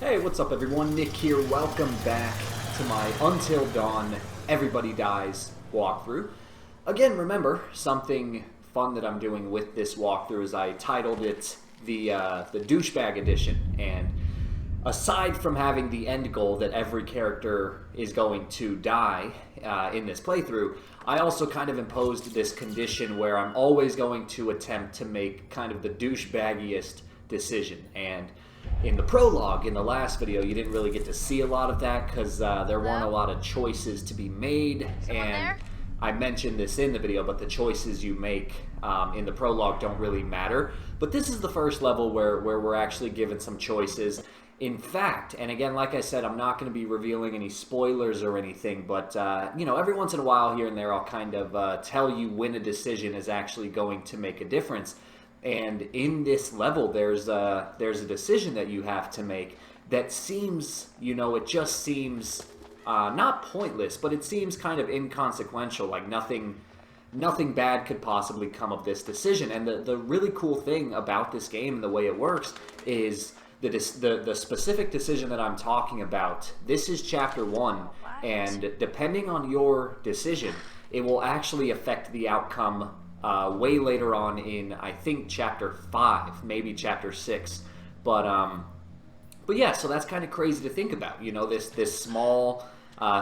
Hey, what's up everyone? Nick here. Welcome back to my Until Dawn Everybody Dies walkthrough. Again, remember, something fun that I'm doing with this walkthrough is I titled it the Douchebag Edition. And aside from having the end goal that every character is going to die in this playthrough, I also kind of imposed this condition where I'm always going to attempt to make kind of the douchebaggiest decision. And in the prologue, in the last video, you didn't really get to see a lot of that because there weren't a lot of choices to be made. And I mentioned this in the video, but the choices you make in the prologue don't really matter. But this is the first level where we're actually given some choices. In fact, and again, like I said, I'm not going to be revealing any spoilers or anything, but, you know, every once in a while here and there, I'll kind of tell you when a decision is actually going to make a difference. And in this level, there's a decision that you have to make that seems, you know, it just seems not pointless, but it seems kind of inconsequential, like nothing bad could possibly come of this decision. And the really cool thing about this game and the way it works is the specific decision that I'm talking about. This is Chapter 1, and depending on your decision, it will actually affect the outcome way later on in, I think, Chapter 5, maybe Chapter 6. But yeah, so that's kind of crazy to think about. You know, this small,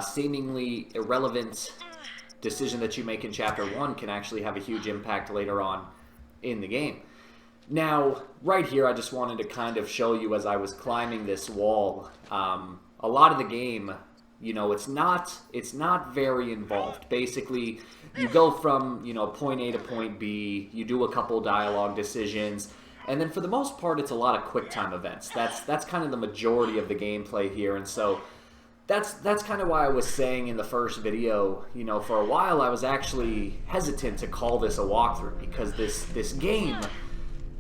seemingly irrelevant decision that you make in Chapter 1 can actually have a huge impact later on in the game. Now, right here, I just wanted to kind of show you as I was climbing this wall, a lot of the game, you know, it's not very involved. Basically, you go from, you know, point A to point B, you do a couple dialogue decisions, and then for the most part, it's a lot of quick time events. That's kind of the majority of the gameplay here, and so that's kind of why I was saying in the first video, you know, for a while I was actually hesitant to call this a walkthrough, because this game,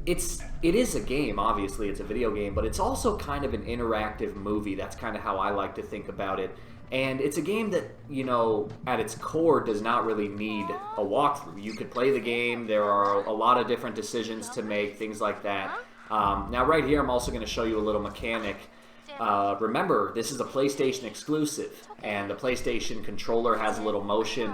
it is a game, obviously, it's a video game, but it's also kind of an interactive movie. That's kind of how I like to think about it. And it's a game that, you know, at its core does not really need a walkthrough. You could play the game, there are a lot of different decisions to make, things like that. Now right here I'm also going to show you a little mechanic. Remember, this is a PlayStation exclusive, and the PlayStation controller has a little motion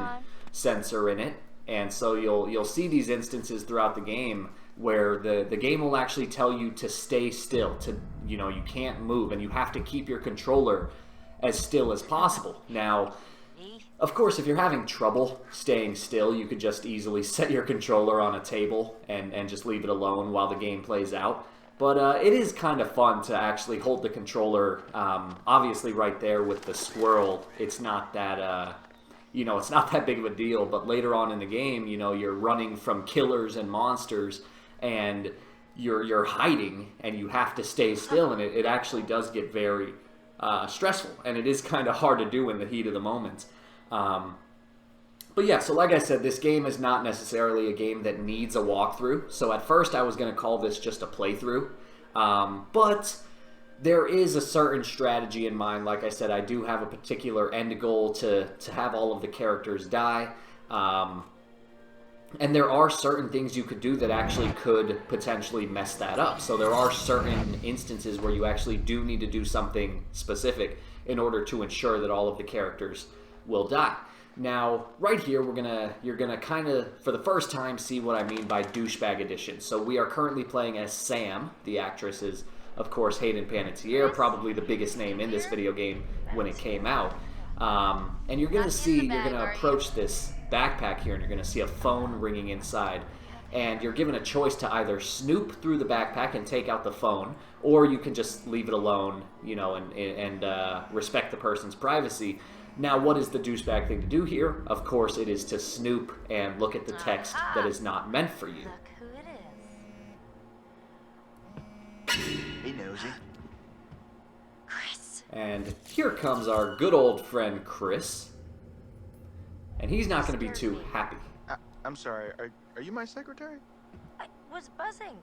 sensor in it. And so you'll see these instances throughout the game where the game will actually tell you to stay still, to, you know, you can't move, and you have to keep your controller as still as possible. Now, of course, if you're having trouble staying still, you could just easily set your controller on a table and just leave it alone while the game plays out. But it is kind of fun to actually hold the controller, obviously right there with the squirrel. It's not that, you know, it's not that big of a deal, but later on in the game, you know, you're running from killers and monsters, and you're hiding, and you have to stay still, and it actually does get very stressful, and it is kind of hard to do in the heat of the moment. But yeah, so like I said, this game is not necessarily a game that needs a walkthrough. So at first I was going to call this just a playthrough, but there is a certain strategy in mind. Like I said, I do have a particular end goal to have all of the characters die. And there are certain things you could do that actually could potentially mess that up. So there are certain instances where you actually do need to do something specific in order to ensure that all of the characters will die. Now, right here, you're gonna kind of, for the first time, see what I mean by Douchebag Edition. So we are currently playing as Sam. The actress is, of course, Hayden Panettiere, probably the biggest name in this video game when it came out. And you're gonna approach this backpack here, and you're gonna see a phone ringing inside, and you're given a choice to either snoop through the backpack and take out the phone, or you can just leave it alone, you know, and respect the person's privacy. Now, what is the douchebag thing to do here? Of course, it is to snoop and look at the text that is not meant for you. Look who it is. Hey, nosy. Chris. And here comes our good old friend Chris, and he's not going to be too happy. I'm sorry, are you my secretary? I was buzzing.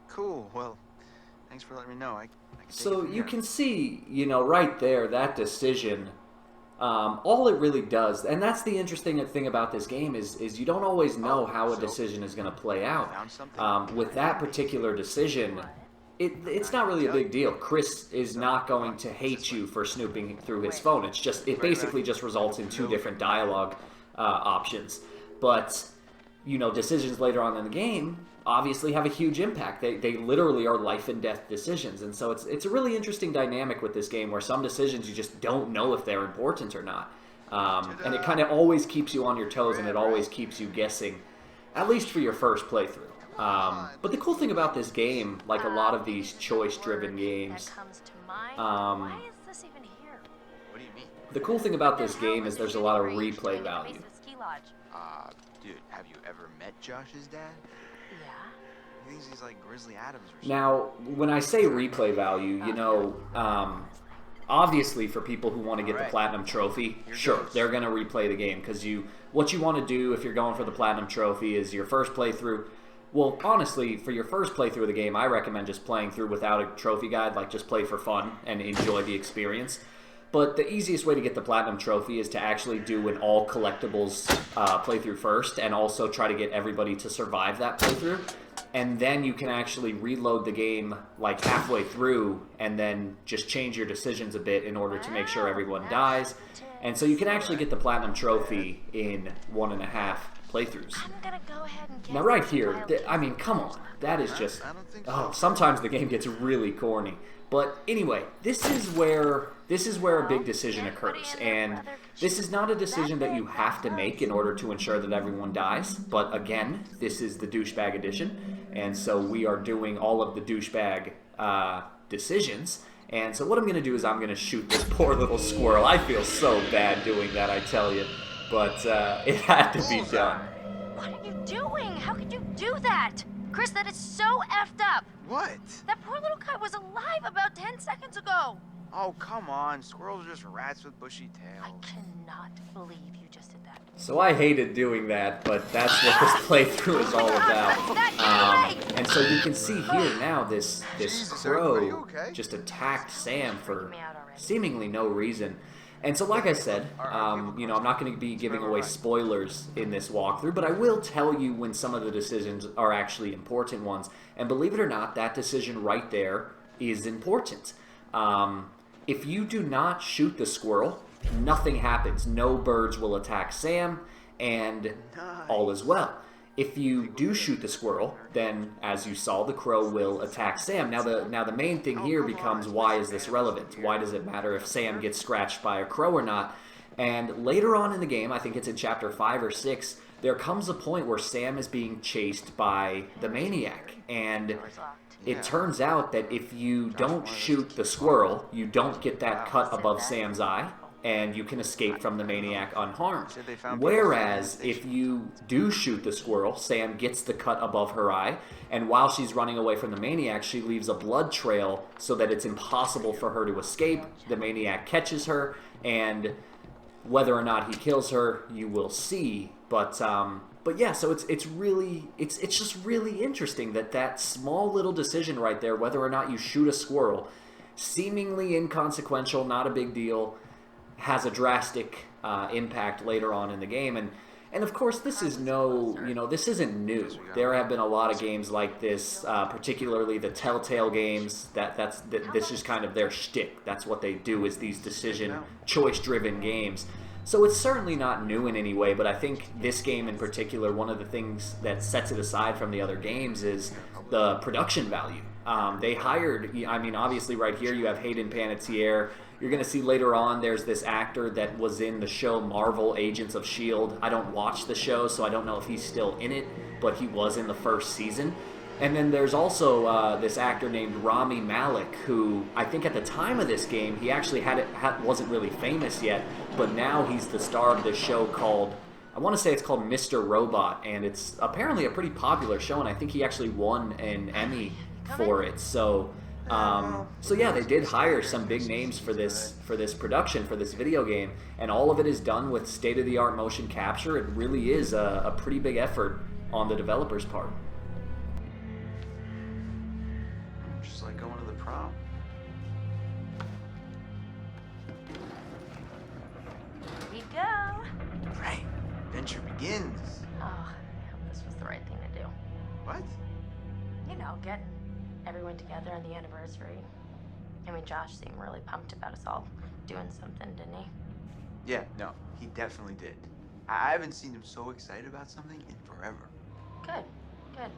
Cool, well, thanks for letting me know. I can take it So from you here. can see, you know, right there, that decision, all it really does, and that's the interesting thing about this game, is you don't always know how a decision is going to play out. Found something? With that particular decision, it's not really a big deal. Chris is not going to hate you for snooping through his phone. It basically just results in two different dialogue options. But, you know, decisions later on in the game obviously have a huge impact. They literally are life and death decisions. And so it's a really interesting dynamic with this game where some decisions you just don't know if they're important or not. And it kind of always keeps you on your toes, and it always keeps you guessing, at least for your first playthrough. But the cool thing about this game, like a lot of these choice-driven games, Why is this even here? What do you mean? the cool thing about this game is there's a lot of replay value. Dude, have you ever met Josh's dad? Yeah. He thinks he's like Grizzly Adams or something. Now, when I say replay value, you know, obviously for people who want to get the Platinum Trophy, sure, they're going to replay the game, because what you want to do if you're going for the Platinum Trophy is your first playthrough. Well, honestly, for your first playthrough of the game, I recommend just playing through without a trophy guide, like just play for fun and enjoy the experience. But the easiest way to get the Platinum Trophy is to actually do an all collectibles playthrough first, and also try to get everybody to survive that playthrough. And then you can actually reload the game like halfway through, and then just change your decisions a bit in order to make sure everyone dies. And so you can actually get the Platinum Trophy in 1.5 playthroughs. I'm gonna go ahead and Now right here, I mean, come on. That is just... Oh, sometimes the game gets really corny. But anyway, this is where a big decision occurs. And this is not a decision that you have to make in order to ensure that everyone dies. But again, this is the Douchebag edition. And so we are doing all of the Douchebag decisions. And so what I'm going to do is I'm going to shoot this poor little squirrel. I feel so bad doing that, I tell you. But it had to be done. What are you doing? How could you do that? Chris, that is so effed up. What? That poor little guy was alive about 10 seconds ago. Oh, come on. Squirrels are just rats with bushy I tails. cannot believe you just did that. So I hated doing that, but that's what this playthrough is all about. And so you can see here now this crow just attacked Sam for seemingly no reason. And so like I said, you know, I'm not going to be giving away spoilers in this walkthrough, but I will tell you when some of the decisions are actually important ones. And believe it or not, that decision right there is important. If you do not shoot the squirrel, nothing happens. No birds will attack Sam, and all is well. If you do shoot the squirrel, then, as you saw, the crow will attack Sam. Now the main thing here becomes, why is this relevant? Why does it matter if Sam gets scratched by a crow or not? And later on in the game, I think it's in Chapter 5 or 6, there comes a point where Sam is being chased by the maniac. And it turns out that if you don't shoot the squirrel, you don't get that cut above Sam's eye, and you can escape from the maniac unharmed. Whereas, if you do shoot the squirrel, Sam gets the cut above her eye, and while she's running away from the maniac, she leaves a blood trail so that it's impossible for her to escape. The maniac catches her, and whether or not he kills her, you will see. But yeah, so it's just really interesting that small little decision right there, whether or not you shoot a squirrel, seemingly inconsequential, not a big deal, has a drastic impact later on in the game. And of course, this is this isn't new. There have been a lot of games like this, particularly the Telltale games. This is kind of their shtick. That's what they do, is these decision, choice-driven games. So it's certainly not new in any way, but I think this game in particular, one of the things that sets it aside from the other games is the production value. They hired, I mean, obviously right here you have Hayden Panettiere. You're going to see later on there's this actor that was in the show Marvel Agents of S.H.I.E.L.D. I don't watch the show, so I don't know if he's still in it, but he was in the first season. And then there's also this actor named Rami Malek, who I think at the time of this game, he actually wasn't really famous yet, but now he's the star of this show called, I want to say it's called Mr. Robot, and it's apparently a pretty popular show, and I think he actually won an Emmy for it. So yeah, they did hire some big names for this production, for this video game, and all of it is done with state-of-the-art motion capture. It really is a pretty big effort on the developers' part. Just like going to the prom. Here we go. Right. Adventure begins. Oh, I hope this was the right thing to do. What? You know, get everyone everyone together on the anniversary. I mean, Josh seemed really pumped about us all doing something, didn't he? Yeah, no, he definitely did. I haven't seen him so excited about something in forever. Good, good.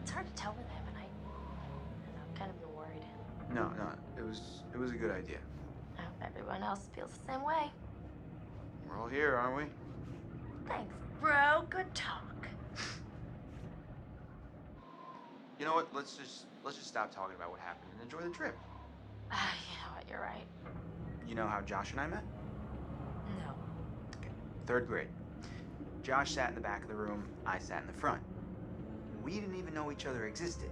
It's hard to tell with him, and I've kind of been worried. No, it was a good idea. I hope everyone else feels the same way. We're all here, aren't we? Thanks, bro. Good talk. You know what? Let's just stop talking about what happened and enjoy the trip. You know what? You're right. You know how Josh and I met? No. Okay. 3rd grade. Josh sat in the back of the room, I sat in the front. We didn't even know each other existed.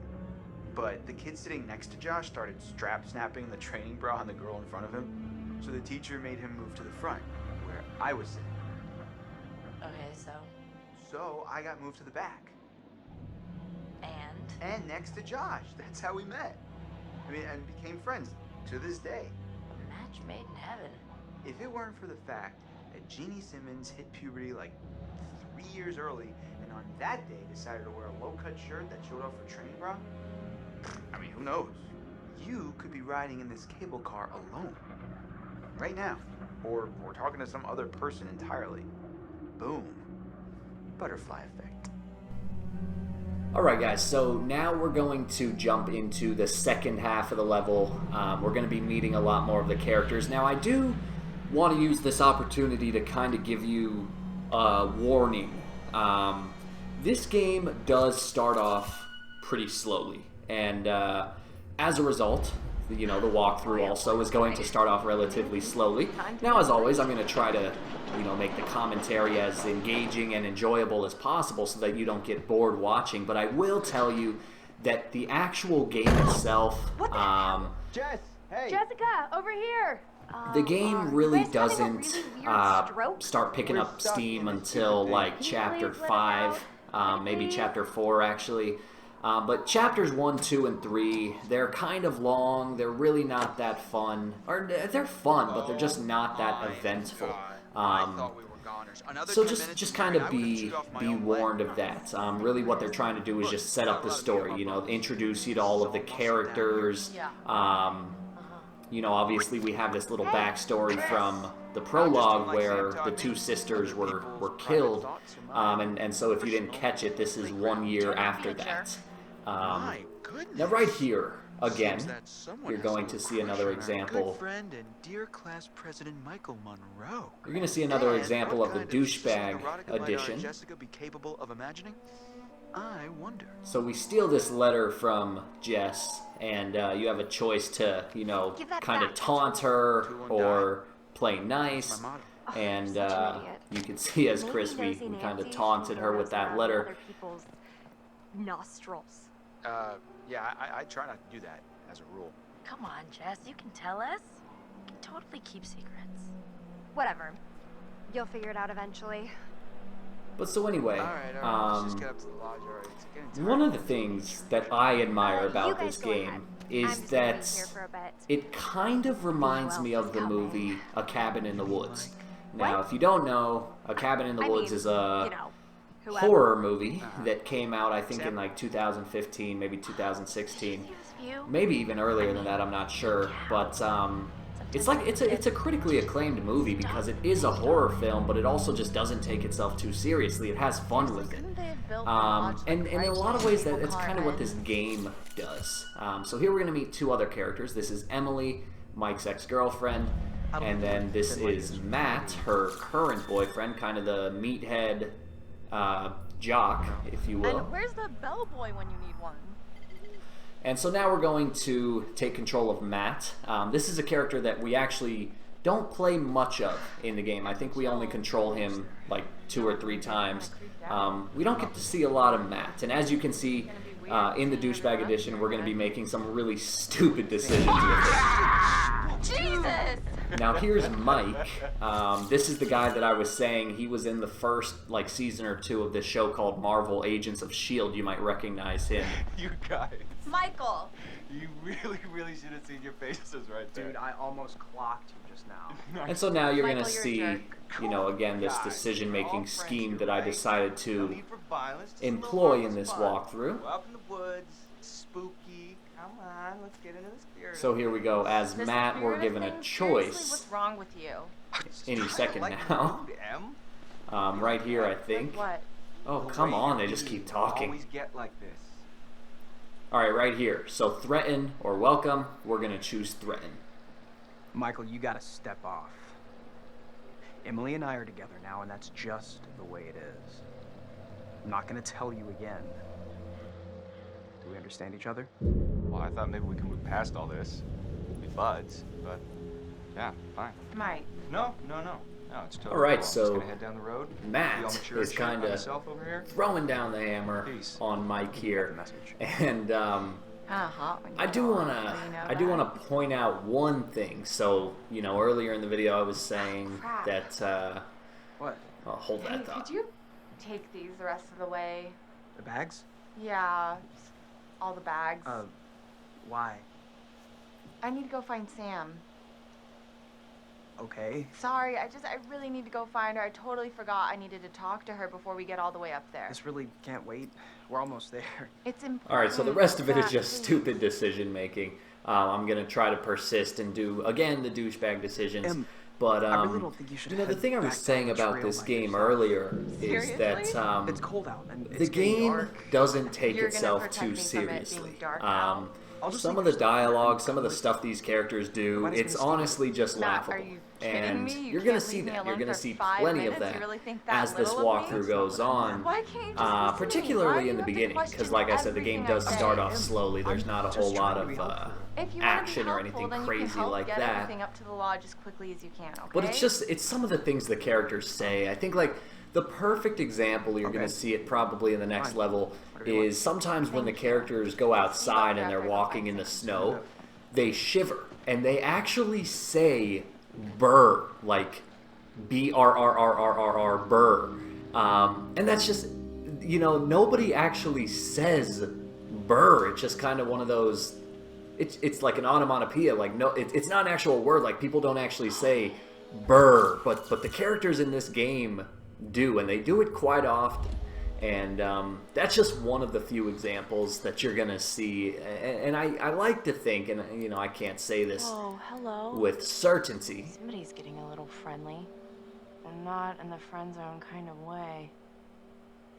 But the kid sitting next to Josh started strap snapping the training bra on the girl in front of him. So the teacher made him move to the front, where I was sitting. Okay, so. So I got moved to the back. And? And next to Josh. That's how we met. I mean, and became friends to this day. Match made in heaven. If it weren't for the fact that Jeannie Simmons hit puberty like 3 years early, and on that day decided to wear a low-cut shirt that showed off her training bra, I mean, who knows? You could be riding in this cable car alone. Right now. Or talking to some other person entirely. Boom. Butterfly effect. Alright guys, so now we're going to jump into the second half of the level. We're going to be meeting a lot more of the characters. Now I do want to use this opportunity to kind of give you a warning. This game does start off pretty slowly, and as a result, you know, the walkthrough also is going to start off relatively slowly. Now, as always, I'm going to try to, you know, make the commentary as engaging and enjoyable as possible so that you don't get bored watching. But I will tell you that the actual game itself, Jess, hey. Jessica, over here. the game really you guys having a doesn't really weird stroke? start picking We're up stuck steam in this until stupid like thing. chapter Please let it 5, out. maybe Please. chapter 4 actually. But chapters 1, 2, and 3, they're kind of long. They're really not that fun. Or they're fun, but they're just not that eventful. I thought we were goners. Another So 10 minutes just and kind of I would've be chewed off my own warned leg. of that. Really, what they're trying to do is just set up the story. You know, introduce you to all of the characters. You know, obviously we have this little backstory from the prologue where the two sisters were killed, and so if you didn't catch it, this is 1 year after that. My goodness. Now right here, again, Seems that someone you're has a going to little see another crush on our example. Good friend and dear class president Michael Monroe. You're going to see another And example what of the kind douchebag erotica might our edition. Jessica be capable of imagining? I wonder. So we steal this letter from Jess, and you have a choice to, you know, Give that kind of back. taunt her Two won't or play nice. That's my motto. And such an idiot. you can see as Maybe Chris, we nosy kind of Nancy taunted her with goes that around letter. other people's nostrils. Yeah, I try not to do that as a rule. Come on, Jess. You can tell us. You can totally keep secrets. Whatever. You'll figure it out eventually. But so anyway, All right, let's just get up to the lodge already. It's getting tired. one of the things that I admire You about guys this go ahead. game I'm is just gonna that wait here for a bit. it kind of reminds me of the Coming. movie A Cabin in the Woods. Now, What? if you don't know, A Cabin in the I Woods mean, is a you know, whoever. horror movie that came out, I think, in like 2015, maybe Did 2016. you see this view? Maybe even earlier than that, I'm not sure. But it's a critically acclaimed movie because it is a horror film, but it also just doesn't take itself too seriously. It has fun with it. Couldn't they have built one much And like in a lot of Rachel's ways, cable that's car kind of what then? this game does. So here we're going to meet two other characters. This is Emily, Mike's ex-girlfriend, and then this is Matt, her current boyfriend, kind of the meathead jock, if you will. And where's the bellboy when you need one? And so now we're going to take control of Matt. This is a character that we actually don't play much of in the game. I think we only control him like 2 or 3 times. We don't get to see a lot of Matt. And as you can see, in the Douchebag Edition, we're going to be making some really stupid decisions with it. Jesus! Now here's Mike. This is the guy that I was saying he was in the first like season or 2 of this show called Marvel Agents of S.H.I.E.L.D. You might recognize him. You guys, Michael! you really should have seen your faces right there. Dude, I almost clocked you just now. And so now you're going to Michael, you're a see, jerk. you know, again, this Guys, decision-making we're all friends scheme here, that I right? decided No to need for violence, just a little employ in harmless this fun. walkthrough. We're up in the woods, spooky, Come on, let's get into the spirit. So here we go. As This Matt, we're spirit given thing? a Seriously, choice what's wrong with you? any second Like now. mood, Em. Right here, I think. What? Oh, come on, they just keep talking. Always get like this. Alright, right here. So threaten or welcome, we're going to choose threaten. Michael, you gotta step off. Emily and I are together now, and that's just the way it is. I'm not gonna tell you again. Do we understand each other? Well, I thought maybe we could move past all this. Be buds, but yeah, fine. Mike. No, it's totally All right, cool. I'm so just gonna head down the road. Matt be all mature is and shit by kinda myself over here. throwing down the hammer Peace. on Mike here. Message. And Kind of hot when I you're do gone, wanna you know I do that? wanna point out one thing. So, you know, earlier in the video I was saying Crap. that What? I'll hold Hey, that thought. could you take these the rest of the way? The bags? Yeah, all the bags. Why? I need to go find Sam. Okay. Sorry, I really need to go find her. I totally forgot I needed to talk to her before we get all the way up there. This really can't wait. We're almost there. It's important. Alright, so the rest of it is that, just please. stupid decision making. I'm gonna try to persist and do again the douchebag decisions. But I really don't think you should you know, the head thing I back was saying down the about trail this by game yourself. earlier is that Seriously? It's cold out, and the it's getting game dark. doesn't take You're gonna itself protect too me from it being seriously. dark out? I'll just Some leave of the your stuff there dialogue, and some of the come stuff these characters do, Nobody's it's gonna steal it. honestly just Matt, laughable. are you kidding And me? You you're gonna can't see leave me that. You're alone gonna for see 5 plenty minutes? of that You really think that as this little of me? walkthrough goes on. Why can't you just listen to me? Why Particularly do in you the have to beginning, because question like I said, the game everything I does say? start off slowly. There's not a just whole lot trying to be of helpful. If you action want or to be helpful, anything then crazy you can help like get that. everything up to the lodge as quickly as you can, okay? But it's some of the things the characters say. I think like the perfect example you're going Okay. to see it probably in the next Fine. level Whatever you want. is sometimes when the Thank you. characters go outside and after they're I go walking find in the Sam. snow, they shiver and they actually say "burr" like BRRRRRR burr, and that's just, you know, nobody actually says burr. It's just kind of one of those. It's like an onomatopoeia. Like no, it's not an actual word. Like people don't actually say burr, but the characters in this game do, and they do it quite often. And that's just one of the few examples that you're gonna see. And I like to think, and you know, I can't say this Oh, hello. with certainty. Somebody's getting a little friendly. And not in the friend zone kind of way.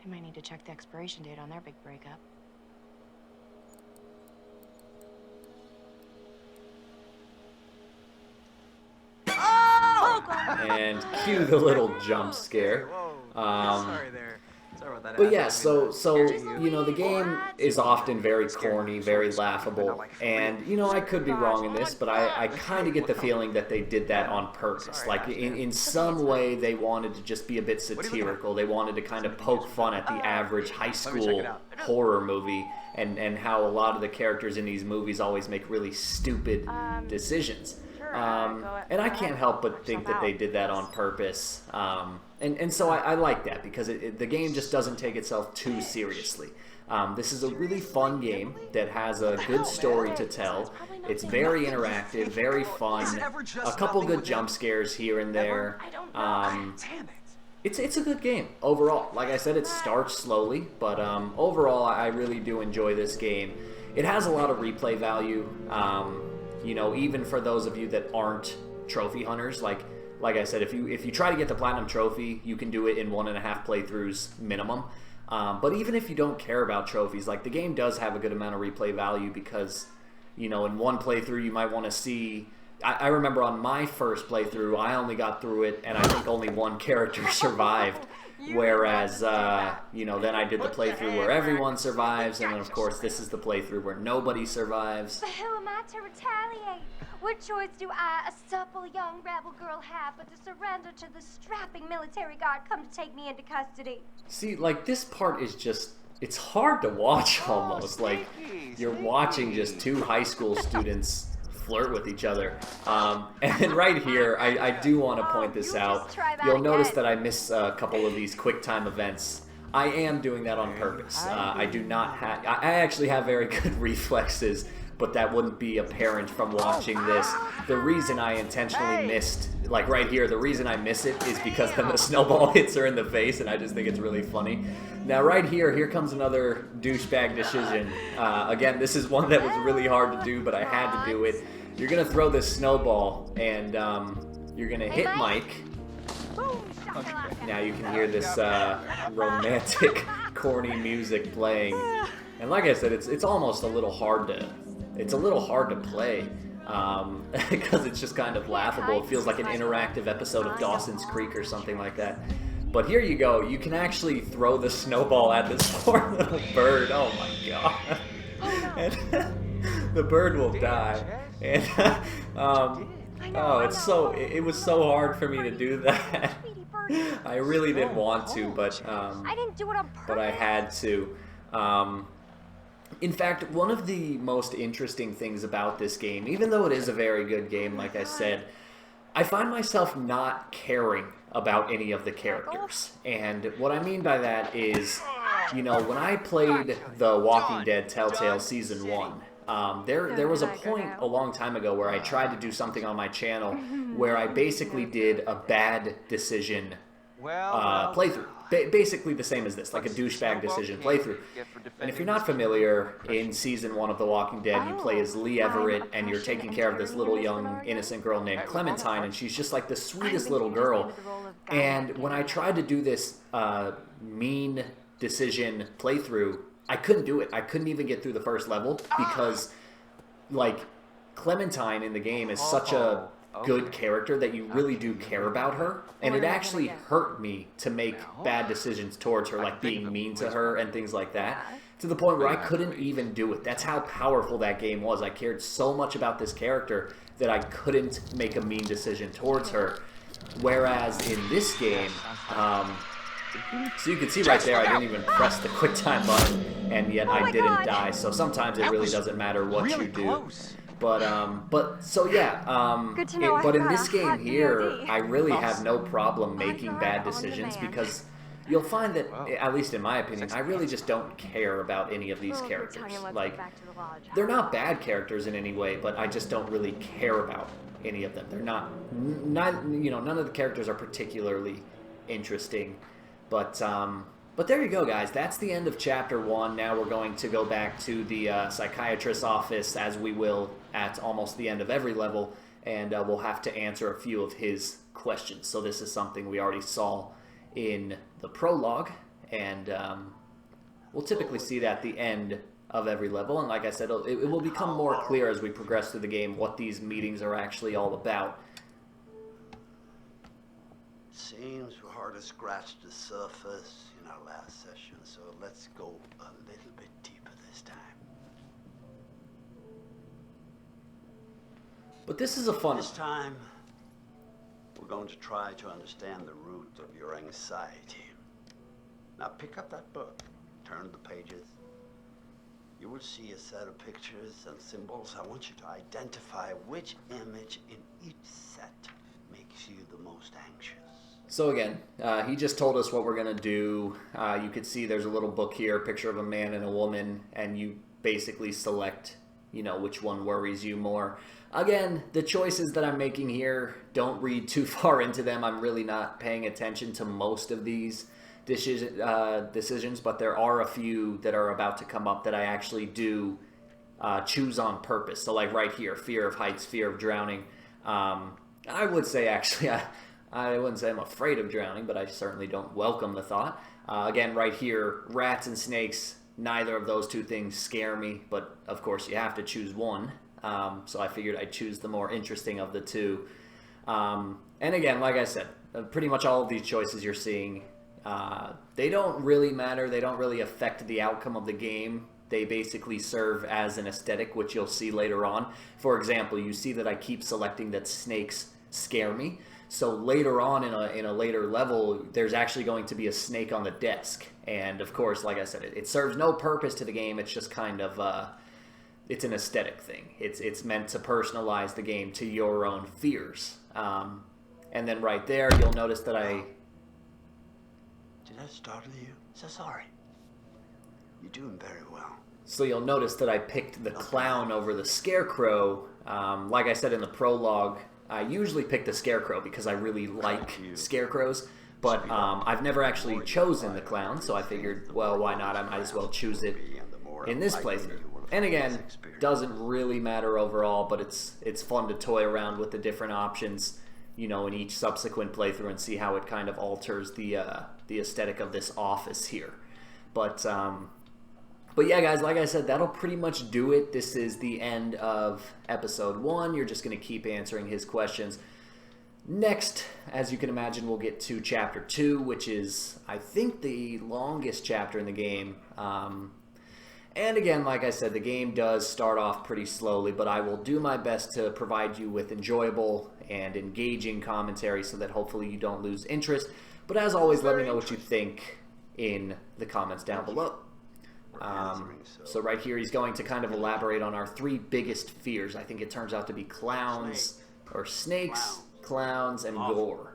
They might need to check the expiration date on their big breakup. And cue the little jump scare. Sorry there. Sorry about that. But yeah, so you know, the game is often very corny, very laughable, and you know, I could be wrong in this, but I kind of get the feeling that they did that on purpose. Like in some way, they wanted to just be a bit satirical. They wanted to kind of poke fun at the average high school horror movie, and how a lot of the characters in these movies always make really stupid decisions. And I can't help but think that they did that on purpose. And so I like that, because the game just doesn't take itself too seriously. This is a really fun game that has a good story to tell. It's very interactive, very fun. A couple good jump scares here and there. It's a good game overall. Like I said, it starts slowly, but overall I really do enjoy this game. It has a lot of replay value. You know, even for those of you that aren't trophy hunters, like I said, if you try to get the platinum trophy, you can do it in 1.5 playthroughs minimum. But even if you don't care about trophies, like the game does have a good amount of replay value, because, you know, in one playthrough you might want to see. I remember on my first playthrough, I only got through it, and I think only one character survived. Whereas, you know, then I did the playthrough where everyone survives, and then of course this is the playthrough where nobody survives. But who am I to retaliate? What choice do I, a supple young rebel girl, have but to surrender to the strapping military guard come to take me into custody? See, like, this part is just, it's hard to watch almost. Like, you're watching just two high school students flirt with each other. And then right here, I do want to point this out. You'll notice that I miss a couple of these quick time events. I am doing that on purpose. I do not have, I actually have very good reflexes but that wouldn't be apparent from watching this. The reason I intentionally missed, like right here, the reason I miss it is because then the snowball hits her in the face, and I just think it's really funny. Now right here comes another douchebag decision. Again, this is one that was really hard to do, but I had to do it. You're gonna throw this snowball, and you're gonna hit Mike. Now you can hear this romantic, corny music playing, and like I said, it's almost a little hard to play because it's just kind of laughable. It feels like an interactive episode of Dawson's Creek or something like that. But here you go. You can actually throw the snowball at this poor little bird. Oh my god! And the bird will die. And it was so hard for me to do that. I really didn't want to, but I didn't do it on purpose. but I had to. In fact, one of the most interesting things about this game, even though it is a very good game, like I said, I find myself not caring about any of the characters. And what I mean by that is, you know, when I played The Walking Dead Telltale Season 1, there was a point a long time ago where I tried to do something on my channel where I basically did a bad decision playthrough. Basically the same as this, like a douchebag decision playthrough. And if you're not familiar, in Season 1 of The Walking Dead, you play as Lee Everett, and you're taking care of this little young innocent girl named Clementine, and she's just like the sweetest little girl. And when I tried to do this mean decision playthrough, I couldn't do it. I couldn't even get through the first level because, like, Clementine in the game is such a good character that you really do care about her, and it actually hurt me to make bad decisions towards her, like being mean to her and things like that, to the point where I couldn't even do it. That's how powerful that game was. I cared so much about this character that I couldn't make a mean decision towards her. Whereas in this game, so you can see right there, I didn't even press the quick time button, and yet I didn't die. So sometimes it really doesn't matter what you do. But so yeah, but in this game here, I really have no problem making bad decisions because you'll find that, at least in my opinion, I really just don't care about any of these characters. Like, they're not bad characters in any way, but I just don't really care about any of them. They're not you know, none of the characters are particularly interesting. But there you go, guys. That's the end of Chapter 1. Now we're going to go back to the psychiatrist's office, as we will at almost the end of every level, and we'll have to answer a few of his questions. So this is something we already saw in the prologue, and we'll typically see that at the end of every level. And like I said, it will become more clear as we progress through the game what these meetings are actually all about. Seems we hardly scratched the surface in our last session, so let's go a little bit deeper this time. But this is a fun... This time, we're going to try to understand the root of your anxiety. Now pick up that book, turn the pages. You will see a set of pictures and symbols. I want you to identify which image in each set makes you the most anxious. So again, he just told us what we're going to do. You could see there's a little book here, a picture of a man and a woman, and you basically select, you know, which one worries you more. Again, the choices that I'm making here, don't read too far into them. I'm really not paying attention to most of these decisions, but there are a few that are about to come up that I actually do choose on purpose. So like right here, fear of heights, fear of drowning. I would say actually, I wouldn't say I'm afraid of drowning, but I certainly don't welcome the thought. Again, right here, rats and snakes, neither of those two things scare me, but of course you have to choose one. So I figured I'd choose the more interesting of the two. And again, like I said, pretty much all of these choices you're seeing, they don't really matter. They don't really affect the outcome of the game. They basically serve as an aesthetic, which you'll see later on. For example, you see that I keep selecting that snakes scare me. So later on in a later level, there's actually going to be a snake on the desk. And of course, like I said, it serves no purpose to the game. It's just kind of, it's an aesthetic thing. It's meant to personalize the game to your own fears. And then right there, you'll notice that Did I startle you? So sorry. You're doing very well. So you'll notice that I picked the clown over the scarecrow. Like I said in the prologue, I usually pick the scarecrow because I really like scarecrows. But I've never actually chosen the clown, so I figured, well, why not? I might as well choose it in this playthrough. And again, doesn't really matter overall, but it's fun to toy around with the different options, you know, in each subsequent playthrough and see how it kind of alters the aesthetic of this office here. But yeah, guys, like I said, that'll pretty much do it. This is the end of episode 1. You're just going to keep answering his questions. Next, as you can imagine, we'll get to chapter 2, which is, I think, the longest chapter in the game. And again, like I said, the game does start off pretty slowly, but I will do my best to provide you with enjoyable and engaging commentary so that hopefully you don't lose interest. But as always, let me know what you think in the comments down below. So right here, he's going to kind of elaborate on our 3 biggest fears. I think it turns out to be clowns, or snakes, clowns, and gore.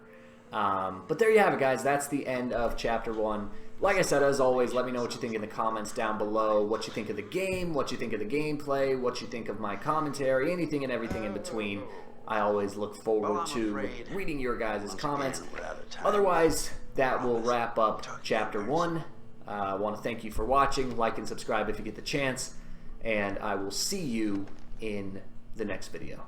But there you have it, guys. That's the end of chapter 1. Like I said, as always, let me know what you think in the comments down below. What you think of the game, what you think of the gameplay, what you think of my commentary, anything and everything in between. I always look forward to reading your guys' comments. Otherwise, that will wrap up chapter 1. I want to thank you for watching. Like and subscribe if you get the chance. And I will see you in the next video.